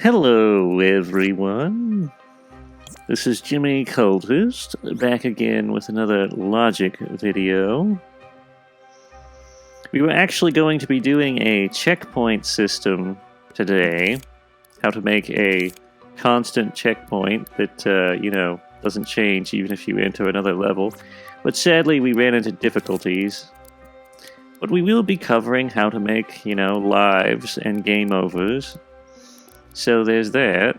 Hello, everyone. This is Jimmy Cultist, back again with another logic video. We were actually going to be doing a checkpoint system today. How to make a constant checkpoint that, doesn't change even if you enter another level. But sadly, we ran into difficulties. But we will be covering how to make, lives and game overs. So there's that.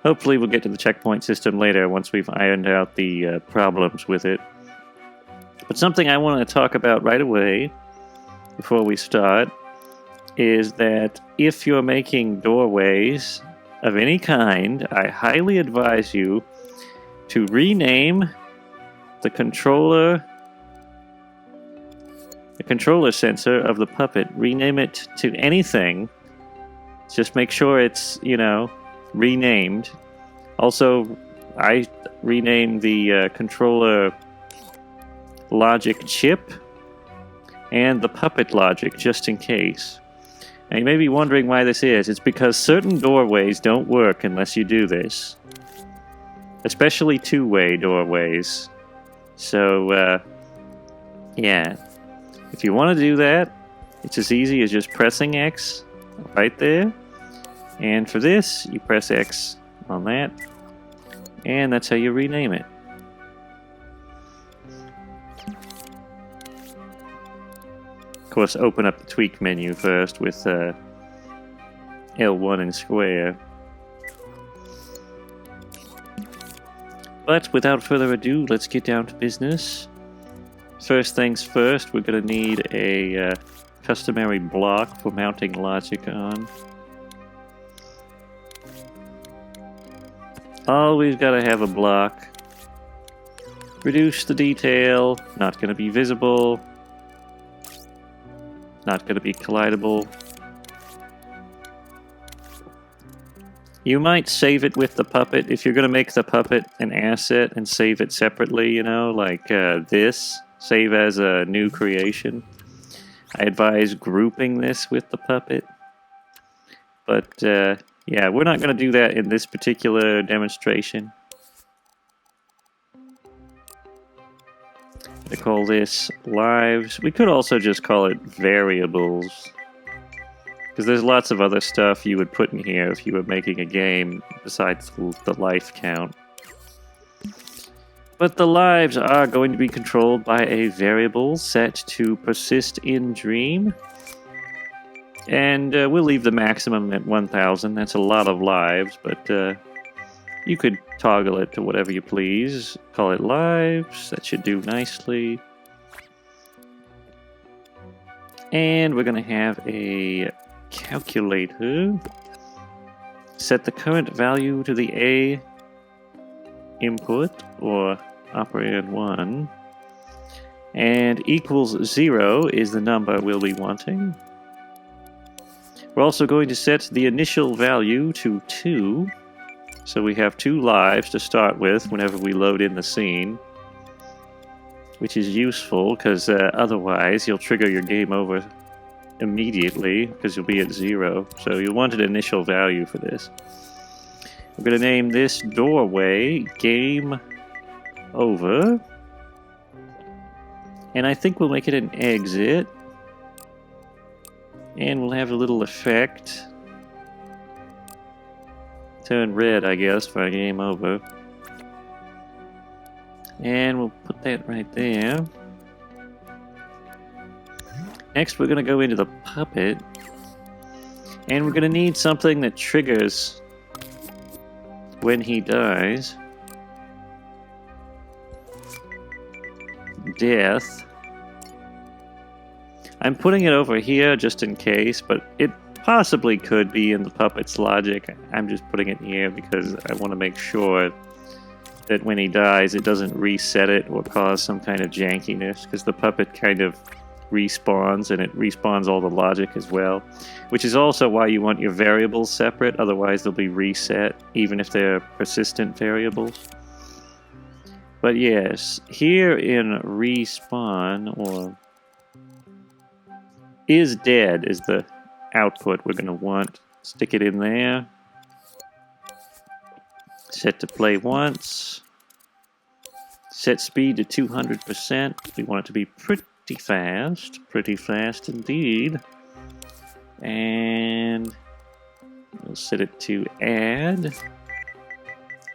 Hopefully we'll get to the checkpoint system later once we've ironed out the problems with it. But something I want to talk about right away, before we start, is that if you're making doorways of any kind, I highly advise you to rename the controller sensor of the puppet. Rename it to anything. Just make sure it's, renamed. Also, I renamed the controller logic chip and the puppet logic, just in case. Now, you may be wondering why this is. It's because certain doorways don't work unless you do this. Especially two-way doorways. So, yeah. If you want to do that, it's as easy as just pressing X right there. And for this, you press X on that. And that's how you rename it. Of course, open up the tweak menu first with L1 and square. But without further ado, let's get down to business. First things first, we're going to need a customary block for mounting logic on. Always gotta have a block. Reduce the detail, not gonna be visible. Not gonna be collidable. You might save it with the puppet. If you're gonna make the puppet an asset and save it separately, like this, save as a new creation. I advise grouping this with the puppet. But, yeah, we're not going to do that in this particular demonstration. I call this lives. We could also just call it variables. Because there's lots of other stuff you would put in here if you were making a game besides the life count. But the lives are going to be controlled by a variable set to persist in Dream. And we'll leave the maximum at 1,000. That's a lot of lives, but you could toggle it to whatever you please. Call it lives. That should do nicely. And we're going to have a calculator. Set the current value to the A input, or operand 1. And equals 0 is the number we'll be wanting. We're also going to set the initial value to 2, so we have 2 lives to start with whenever we load in the scene, which is useful because otherwise you'll trigger your game over immediately because you'll be at 0, so you'll want an initial value for this. We're going to name this doorway Game Over, and I think we'll make it an exit. And we'll have a little effect. Turn red, I guess, for a game over. And we'll put that right there. Next, we're going to go into the puppet. And we're going to need something that triggers when he dies. Death. I'm putting it over here just in case, but it possibly could be in the puppet's logic. I'm just putting it here because I want to make sure that when he dies it doesn't reset it or cause some kind of jankiness, because the puppet kind of respawns and it respawns all the logic as well, which is also why you want your variables separate, otherwise they'll be reset even if they're persistent variables. But yes, here in respawn, or is dead is the output we're going to want. Stick it in there. Set to play once. Set speed to 200%. We want it to be pretty fast indeed. And we'll set it to add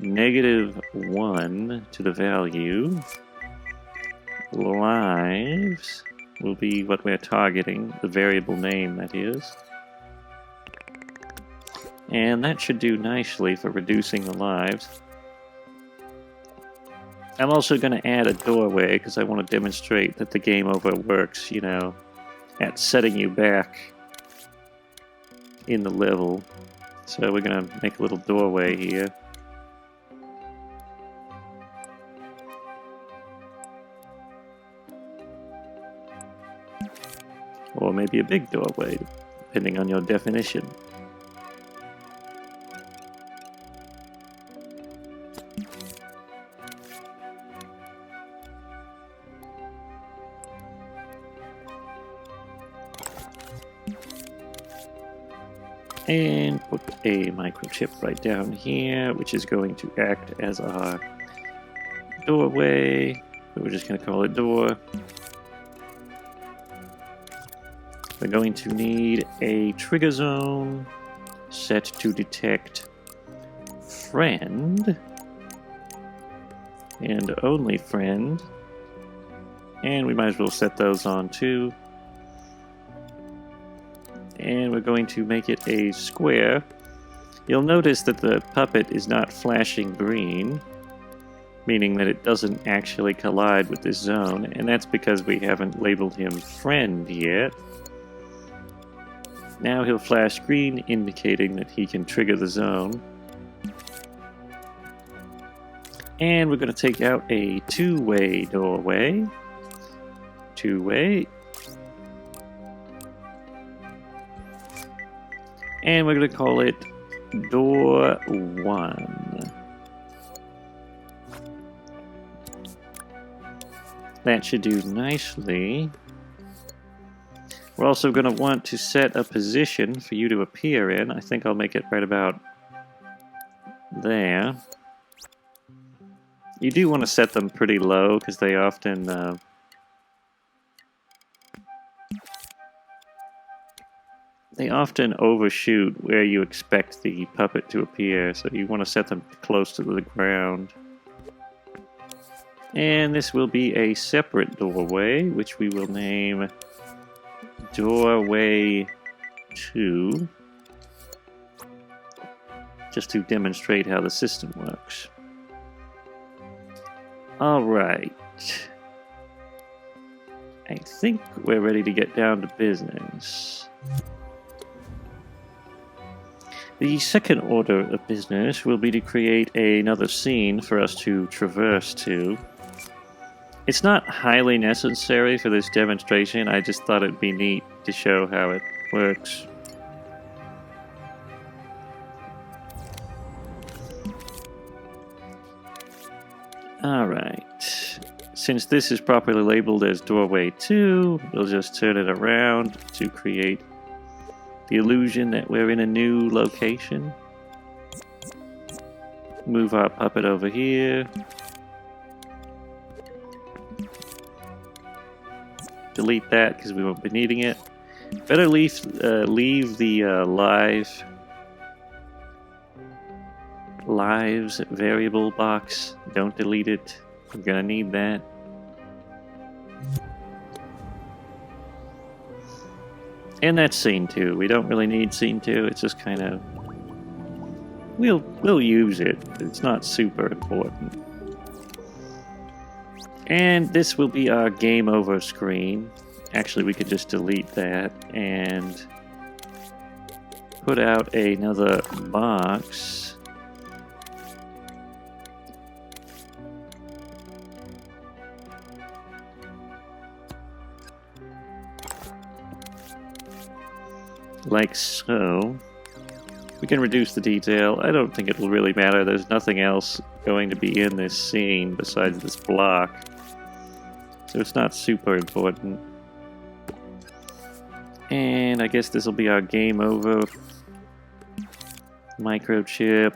-1 to the value. Lives will be what we're targeting, the variable name that is. And that should do nicely for reducing the lives. I'm also going to add a doorway because I want to demonstrate that the game over works, you know, at setting you back in the level. So we're going to make a little doorway here. Or maybe a big doorway, depending on your definition. And put a microchip right down here, which is going to act as our doorway. We're just going to call it door. We're going to need a trigger zone set to detect friend and only friend. And we might as well set those on too. And we're going to make it a square. You'll notice that the puppet is not flashing green, meaning that it doesn't actually collide with this zone, and that's because we haven't labeled him friend yet. Now he'll flash green, indicating that he can trigger the zone. And we're going to take out a two-way doorway. Two-way. And we're going to call it Door 1. That should do nicely. We're also going to want to set a position for you to appear in. I think I'll make it right about there. You do want to set them pretty low because they often overshoot where you expect the puppet to appear, so you want to set them close to the ground. And this will be a separate doorway, which we will name Doorway 2, just to demonstrate how the system works. Alright. I think we're ready to get down to business. The second order of business will be to create another scene for us to traverse to. It's not highly necessary for this demonstration, I just thought it'd be neat to show how it works. Alright, since this is properly labeled as Doorway 2, we'll just turn it around to create the illusion that we're in a new location. Move our puppet over here. Delete that because we won't be needing it. Better leave the lives variable box. Don't delete it. We're gonna need that. And that's scene 2. We don't really need scene 2. It's just kind of we'll use it. It's not super important. And this will be our game over screen. Actually, we could just delete that and put out another box. Like so. We can reduce the detail. I don't think it will really matter. There's nothing else going to be in this scene besides this block. So it's not super important. And I guess this will be our game over. Microchip.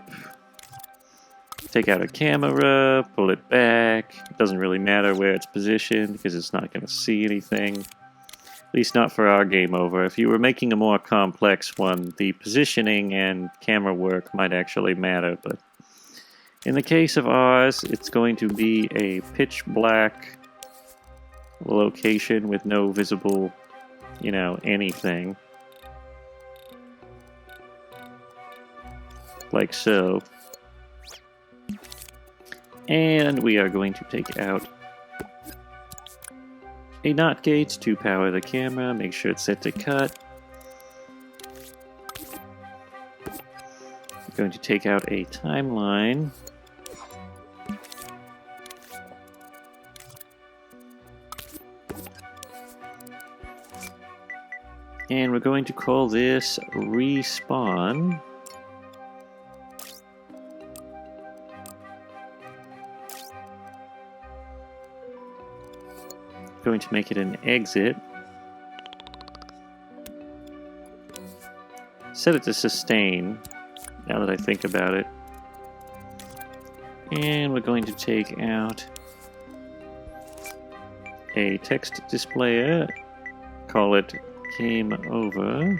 take out a camera, pull it back. It doesn't really matter where it's positioned because it's not going to see anything. At least not for our game over. If you were making a more complex one, the positioning and camera work might actually matter, but in the case of ours, it's going to be a pitch black location with no visible, you know, anything. Like so. And we are going to take out a NOT gate to power the camera. Make sure it's set to cut. We're going to take out a timeline. And we're going to call this respawn. Going to make it an exit. Set it to sustain, now that I think about it. And we're going to take out a text displayer, call it game over.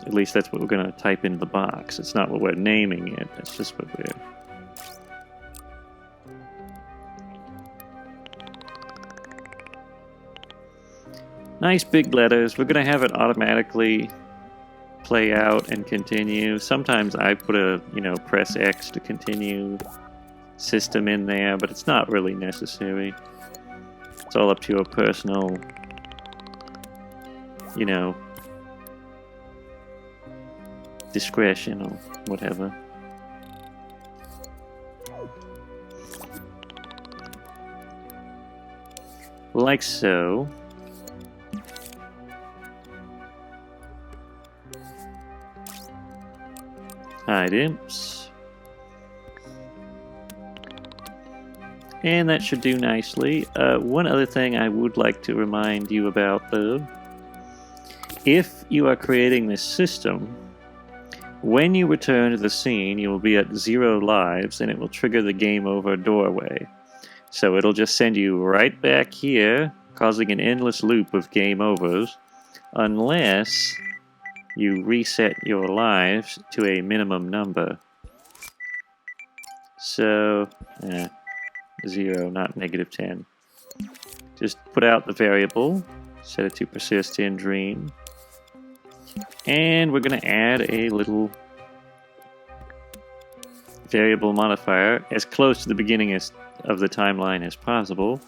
At least that's what we're going to type into the box. It's not what we're naming it, that's just what we're... Nice big letters. We're going to have it automatically play out and continue. Sometimes I put a, you know, press X to continue system in there, but it's not really necessary. It's all up to your personal, you know, discretion or whatever. Like so. Items. And that should do nicely. One other thing I would like to remind you about, though. If you are creating this system, when you return to the scene, you will be at 0 lives, and it will trigger the game over doorway. So it'll just send you right back here, causing an endless loop of game overs, unless you reset your lives to a minimum number. So, 0, not -10. Just put out the variable, set it to persist in Dream, and we're going to add a little variable modifier as close to the beginning of the timeline as possible,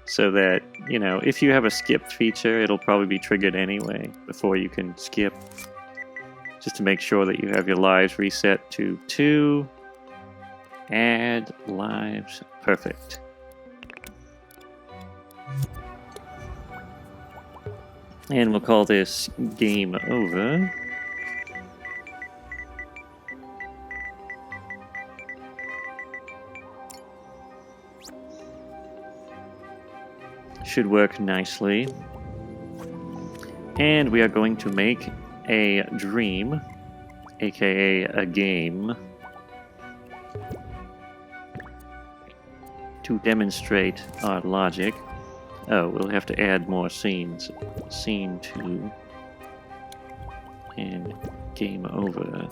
so that, you know, if you have a skip feature, it'll probably be triggered anyway before you can skip. Just to make sure that you have your lives reset to 2. Add lives. Perfect. And we'll call this game over. Should work nicely. And we are going to make a dream, aka a game, to demonstrate our logic. Oh, we'll have to add more scenes. Scene 2 and game over.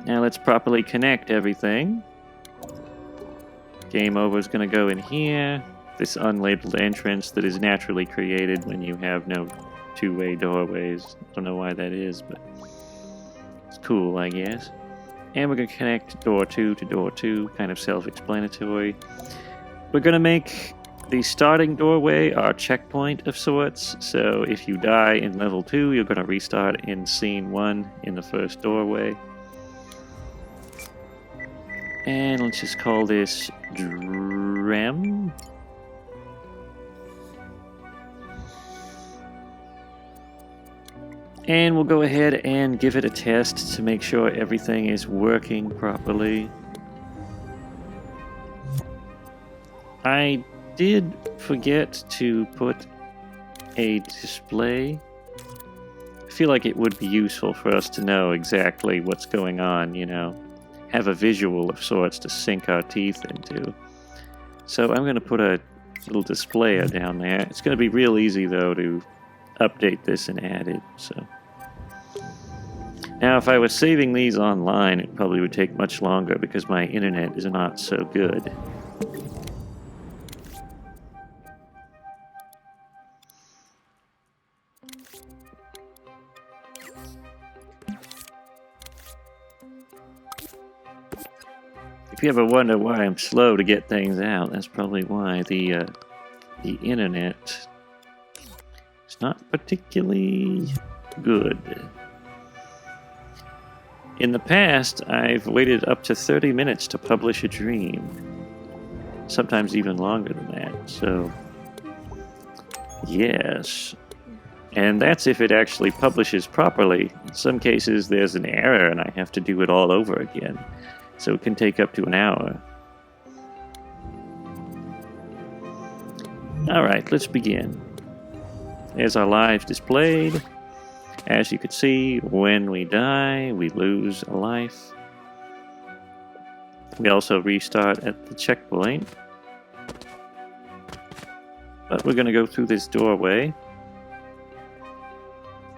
Now let's properly connect everything. Game over is going to go in here. This unlabeled entrance that is naturally created when you have no two-way doorways. Don't know why that is, but it's cool, I guess. And we're going to connect door 2 to door 2, kind of self-explanatory. We're going to make the starting doorway our checkpoint of sorts, so if you die in level 2, you're going to restart in scene 1 in the first doorway. And let's just call this Drem. And we'll go ahead and give it a test to make sure everything is working properly. I did forget to put a display. I feel like it would be useful for us to know exactly what's going on, you know. have a visual of sorts to sink our teeth into. So I'm going to put a little displayer down there. It's going to be real easy, though, to update this and add it. So now, if I was saving these online, it probably would take much longer because my internet is not so good. If you ever wonder why I'm slow to get things out, that's probably why. The internet is not particularly good. In the past, I've waited up to 30 minutes to publish a dream. Sometimes even longer than that, so yes. And that's if it actually publishes properly. In some cases, there's an error and I have to do it all over again. So it can take up to an hour. Alright, let's begin. There's our lives displayed. As you can see, when we die, we lose a life. We also restart at the checkpoint. But we're going to go through this doorway.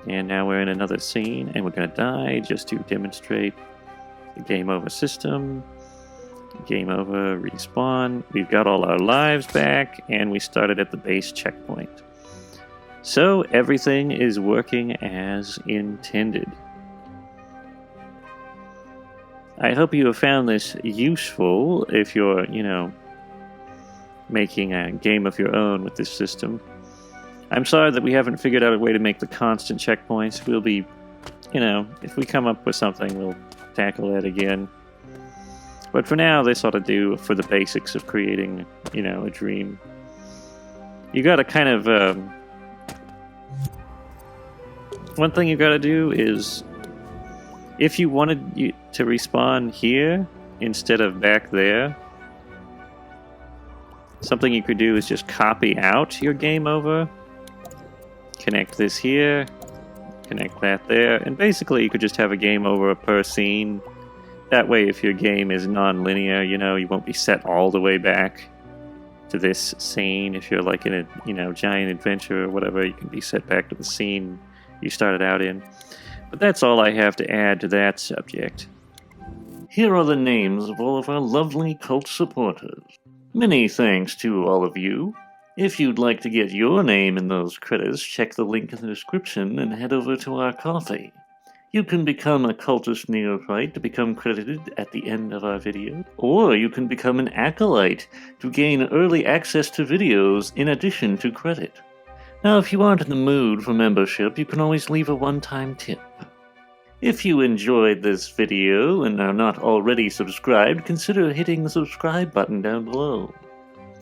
And now we're in another scene, and we're going to die just to demonstrate the game over system. Game over, respawn. We've got all our lives back, and we started at the base checkpoint. So everything is working as intended. I hope you have found this useful if you're, making a game of your own with this system. I'm sorry that we haven't figured out a way to make the constant checkpoints. We'll be, if we come up with something, we'll tackle that again. But for now, this ought to do for the basics of creating, a dream. You gotta kind of, one thing you gotta do is, if you wanted to respawn here instead of back there, something you could do is just copy out your game over, connect this here, connect that there, and basically you could just have a game over per scene. That way, if your game is non-linear, you won't be set all the way back to this scene. If you're like in a, giant adventure or whatever, you can be set back to the scene you started out in. But that's all I have to add to that subject. Here are the names of all of our lovely cult supporters. Many thanks to all of you. If you'd like to get your name in those credits, check the link in the description and head over to our coffee. You can become a cultist neophyte to become credited at the end of our video, or you can become an acolyte to gain early access to videos in addition to credit. Now, if you aren't in the mood for membership, you can always leave a one-time tip. If you enjoyed this video and are not already subscribed, consider hitting the subscribe button down below.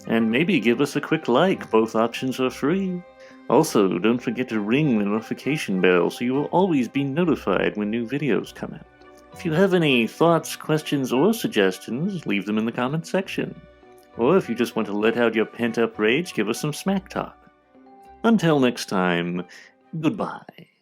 And maybe give us a quick like, both options are free. Also, don't forget to ring the notification bell so you will always be notified when new videos come out. If you have any thoughts, questions, or suggestions, leave them in the comment section. Or if you just want to let out your pent-up rage, give us some smack talk. Until next time, goodbye.